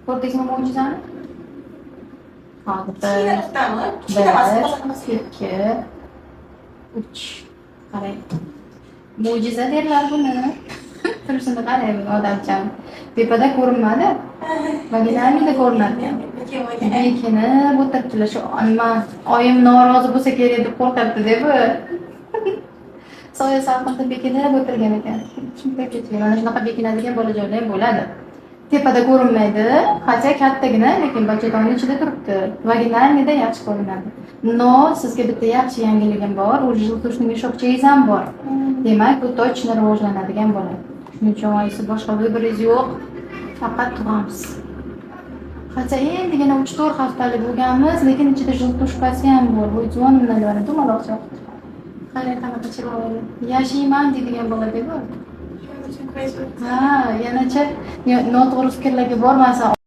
Ko'rdingizmi mo'jizani? Hozir Kichkinalikdami? bir, Kichkina emas. ikki, uch. Qarang. Mo'jiza derlar buni. Turishini qarang odamchan. Tepada ko'rinmadi. Vaginamida ko'rinadi. Bekinib o'tiribdilar. Shu nima oyim norozi bo'lsa kerak deb qo'rqyapti deb soya salqinda bekinib o'tirgan ekan. Shunday ketgan. Mana shunaqa bekinadigan bolajonlar ham bo'ladi. Tepada ko'rinmaydi, qancha kattagina, lekin bachadonni ichida turibdi. Vaginamida yaxshi ko'rinadi. No, sizga bitta yaxshi yangiligim bor. Ujiltushning shoxchangiz ham bor. Demak, bu точно rivojlanadigan bo'ladi. Shuning uchun oyisi boshqa vibringiz yo'q. Faqat tug'amiz. Qancha endigina 3-4 haftalik bo'lganmiz, lekin ichida jiltushkasi ham bor. Bu juvonlarni dumaloqcha. Qanday qanaqa chiroyli. Yashayman deydigan bola-ku. Ha, yanacha noto'g'ri fikrlarga bormasa